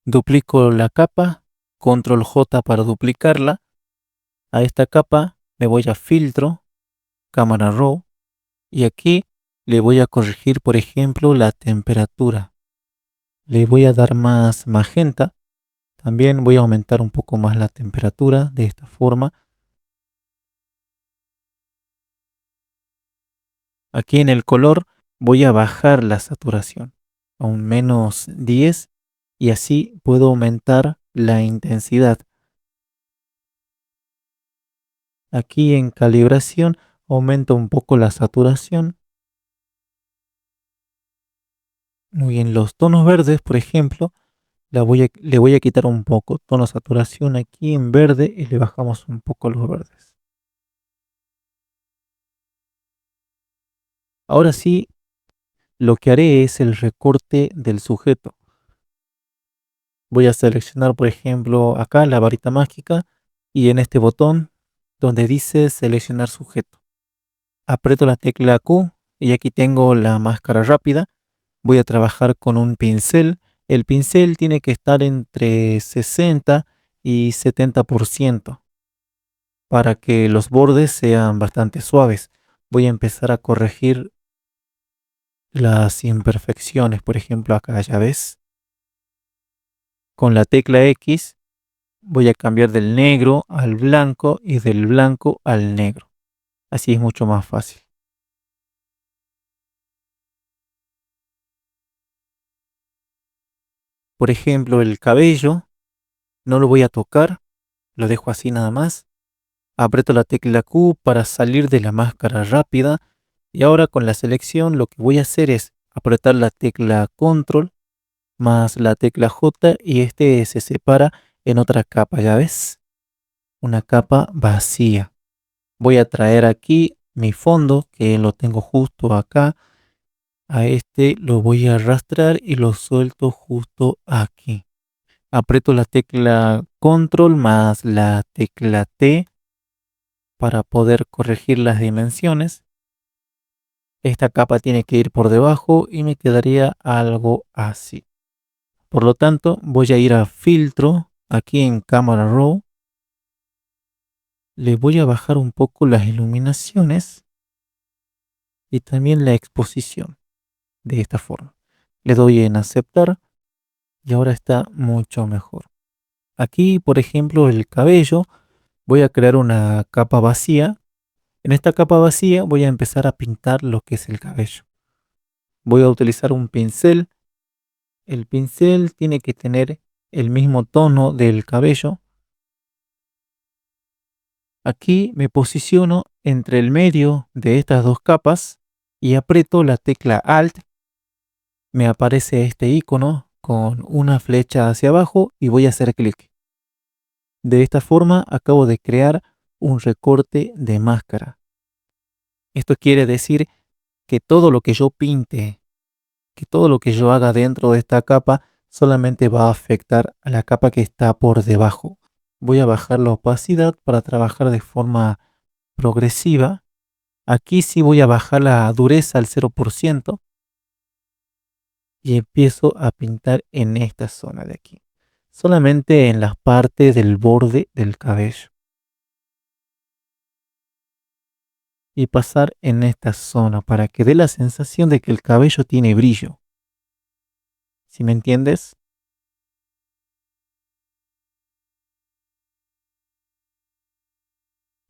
Duplico la capa, control J para duplicarla. A esta capa me voy a filtro, cámara raw, y aquí le voy a corregir, por ejemplo, la temperatura. Le voy a dar más magenta. También voy a aumentar un poco más la temperatura de esta forma. Aquí en el color voy a bajar la saturación a un -10 y así puedo aumentar la intensidad. Aquí en calibración aumento un poco la saturación. Muy bien, los tonos verdes, por ejemplo, le voy a quitar un poco. Tono saturación aquí en verde y le bajamos un poco los verdes. Ahora sí, lo que haré es el recorte del sujeto. Voy a seleccionar, por ejemplo, acá la varita mágica y en este botón donde dice seleccionar sujeto. Aprieto la tecla Q y aquí tengo la máscara rápida. Voy a trabajar con un pincel. El pincel tiene que estar entre 60 y 70% para que los bordes sean bastante suaves. Voy a empezar a corregir las imperfecciones, por ejemplo, acá ya ves. Con la tecla X voy a cambiar del negro al blanco y del blanco al negro. Así es mucho más fácil. Por ejemplo, el cabello no lo voy a tocar, lo dejo así nada más. Aprieto la tecla Q para salir de la máscara rápida y ahora con la selección lo que voy a hacer es apretar la tecla Control más la tecla J y este se separa en otra capa, ¿ya ves? Una capa vacía. Voy a traer aquí mi fondo que lo tengo justo acá. A este lo voy a arrastrar y lo suelto justo aquí. Aprieto la tecla Control más la tecla T para poder corregir las dimensiones. Esta capa tiene que ir por debajo y me quedaría algo así. Por lo tanto, voy a ir a filtro, aquí en cámara raw. Le voy a bajar un poco las iluminaciones y también la exposición de esta forma. Le doy en aceptar y ahora está mucho mejor. Aquí, por ejemplo, el cabello, voy a crear una capa vacía. En esta capa vacía voy a empezar a pintar lo que es el cabello. Voy a utilizar un pincel. El pincel tiene que tener el mismo tono del cabello. Aquí me posiciono entre el medio de estas dos capas y aprieto la tecla Alt. Me aparece este icono con una flecha hacia abajo y voy a hacer clic. De esta forma acabo de crear un recorte de máscara. Esto quiere decir que todo lo que yo pinte, que todo lo que yo haga dentro de esta capa solamente va a afectar a la capa que está por debajo. Voy a bajar la opacidad para trabajar de forma progresiva. Aquí sí voy a bajar la dureza al 0% y empiezo a pintar en esta zona de aquí. Solamente en las partes del borde del cabello. Y pasar en esta zona para que dé la sensación de que el cabello tiene brillo. ¿Sí me entiendes?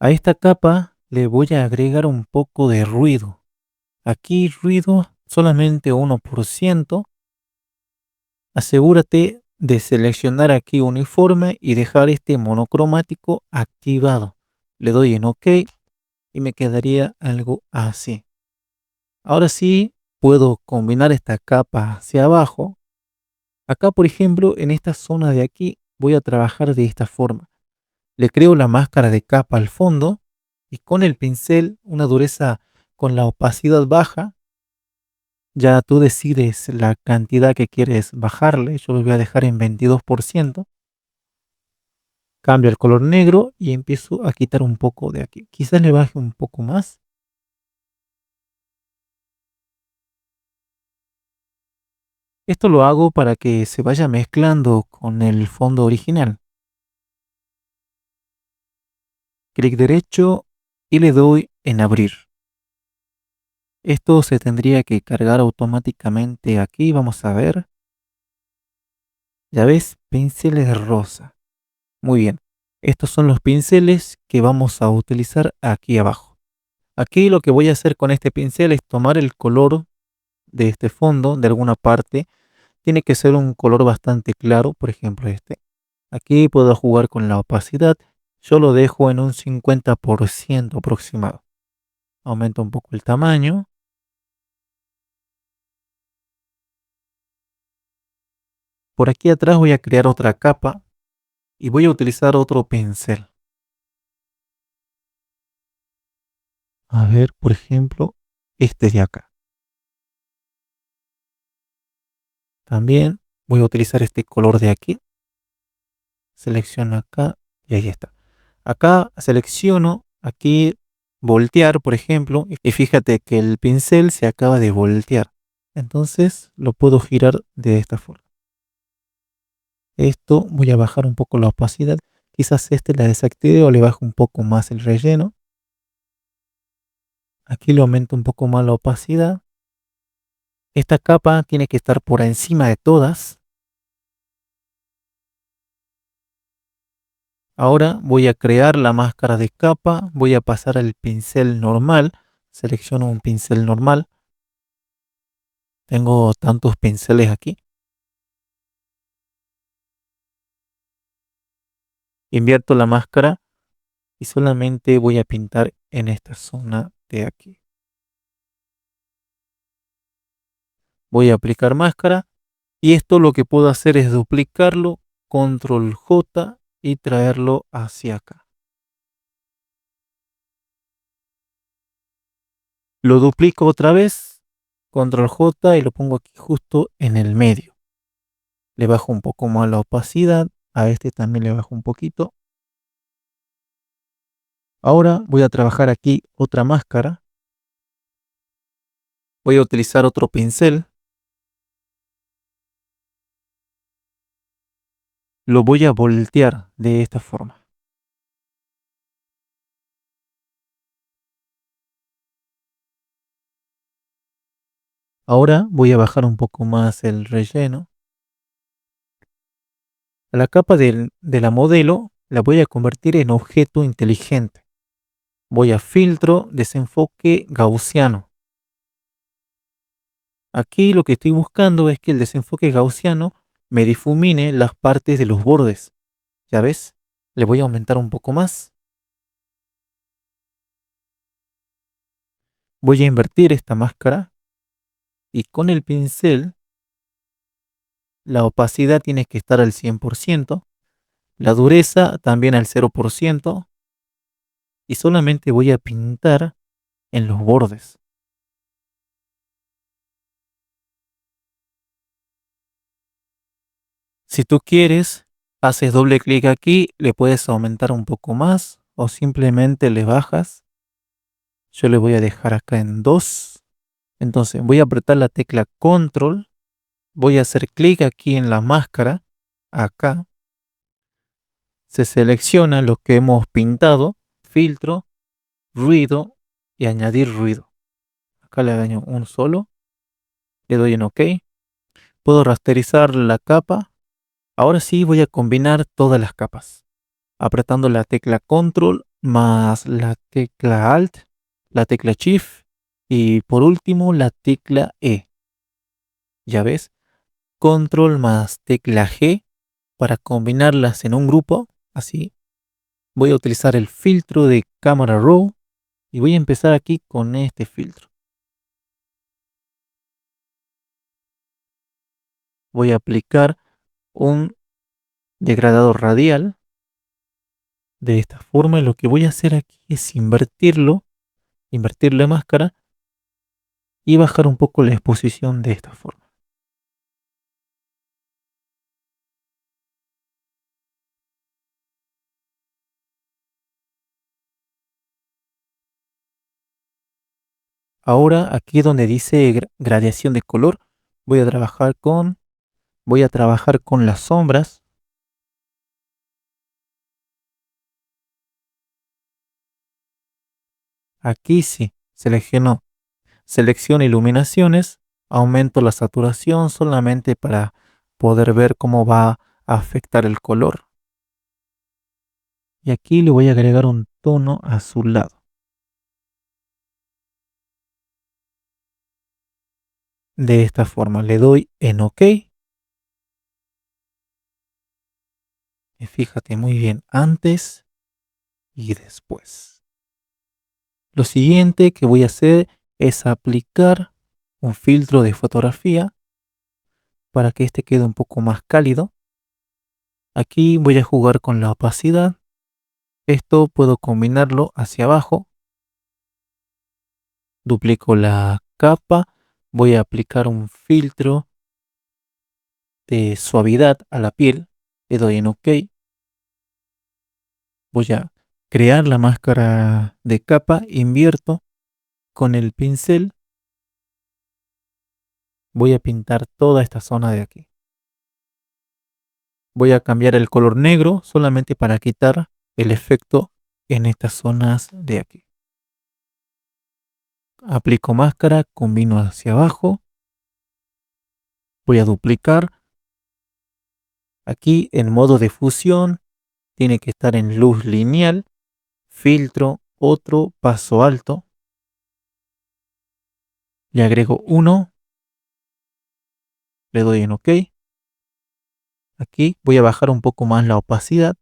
A esta capa le voy a agregar un poco de ruido. Aquí ruido solamente 1%. Asegúrate de seleccionar aquí uniforme y dejar este monocromático activado. Le doy en OK y me quedaría algo así. Ahora sí puedo combinar esta capa hacia abajo. Acá, por ejemplo, en esta zona de aquí voy a trabajar de esta forma. Le creo la máscara de capa al fondo y con el pincel, una dureza con la opacidad baja, ya tú decides la cantidad que quieres bajarle. Yo lo voy a dejar en 22%. Cambio el color negro y empiezo a quitar un poco de aquí. Quizás le baje un poco más. Esto lo hago para que se vaya mezclando con el fondo original. Clic derecho y le doy en abrir. Esto se tendría que cargar automáticamente aquí, vamos a ver. Ya ves, pinceles rosa. Muy bien. Estos son los pinceles que vamos a utilizar aquí abajo. Aquí lo que voy a hacer con este pincel es tomar el color de este fondo de alguna parte. Tiene que ser un color bastante claro, por ejemplo este. Aquí puedo jugar con la opacidad. Yo lo dejo en un 50% aproximado. Aumento un poco el tamaño. Por aquí atrás voy a crear otra capa y voy a utilizar otro pincel. A ver, por ejemplo, este de acá. También voy a utilizar este color de aquí. Selecciono acá y ahí está. Acá selecciono aquí voltear, por ejemplo, y fíjate que el pincel se acaba de voltear. Entonces lo puedo girar de esta forma. Esto voy a bajar un poco la opacidad. Quizás este la desactive o le bajo un poco más el relleno. Aquí le aumento un poco más la opacidad. Esta capa tiene que estar por encima de todas. Ahora voy a crear la máscara de capa. Voy a pasar al pincel normal. Selecciono un pincel normal. Tengo tantos pinceles aquí. Invierto la máscara y solamente voy a pintar en esta zona de aquí. Voy a aplicar máscara y esto lo que puedo hacer es duplicarlo, control J y traerlo hacia acá. Lo duplico otra vez, control J y lo pongo aquí justo en el medio. Le bajo un poco más la opacidad, a este también le bajo un poquito. Ahora voy a trabajar aquí otra máscara. Voy a utilizar otro pincel. Lo voy a voltear de esta forma. Ahora voy a bajar un poco más el relleno. La capa de la modelo la voy a convertir en objeto inteligente. Voy a filtro, desenfoque gaussiano. Aquí lo que estoy buscando es que el desenfoque gaussiano me difumine las partes de los bordes. ¿Ya ves? Le voy a aumentar un poco más. Voy a invertir esta máscara y con el pincel la opacidad tiene que estar al 100%, la dureza también al 0% y solamente voy a pintar en los bordes. Si tú quieres, haces doble clic aquí, le puedes aumentar un poco más o simplemente le bajas. Yo le voy a dejar acá en 2. Entonces voy a apretar la tecla control, voy a hacer clic aquí en la máscara, acá. Se selecciona lo que hemos pintado, filtro, ruido y añadir ruido. Acá le daño un solo, le doy en OK. Puedo rasterizar la capa. Ahora sí voy a combinar todas las capas, apretando la tecla control más la tecla alt, la tecla shift y por último la tecla E. Ya ves, control más tecla G para combinarlas en un grupo, así. Voy a utilizar el filtro de cámara raw y voy a empezar aquí con este filtro. Voy a aplicar un degradado radial de esta forma. Lo que voy a hacer aquí es invertir la máscara y bajar un poco la exposición de esta forma. Ahora aquí donde dice gradación de color, voy a trabajar con Voy a trabajar con las sombras. Aquí sí, selecciono iluminaciones, aumento la saturación solamente para poder ver cómo va a afectar el color. Y aquí le voy a agregar un tono azulado. De esta forma le doy en OK. Y fíjate muy bien antes y después. Lo siguiente que voy a hacer es aplicar un filtro de fotografía para que este quede un poco más cálido. Aquí voy a jugar con la opacidad. Esto puedo combinarlo hacia abajo. Duplico la capa. Voy a aplicar un filtro de suavidad a la piel. Le doy en OK. Voy a crear la máscara de capa. Invierto con el pincel. Voy a pintar toda esta zona de aquí. Voy a cambiar el color negro solamente para quitar el efecto en estas zonas de aquí. Aplico máscara, combino hacia abajo. Voy a duplicar. Aquí en modo de fusión tiene que estar en luz lineal. Filtro, otro paso alto. Le agrego 1. Le doy en OK. Aquí voy a bajar un poco más la opacidad.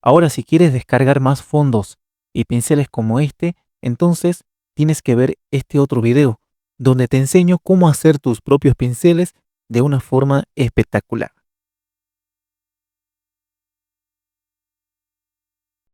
Ahora si quieres descargar más fondos y pinceles como este, entonces tienes que ver este otro video donde te enseño cómo hacer tus propios pinceles de una forma espectacular.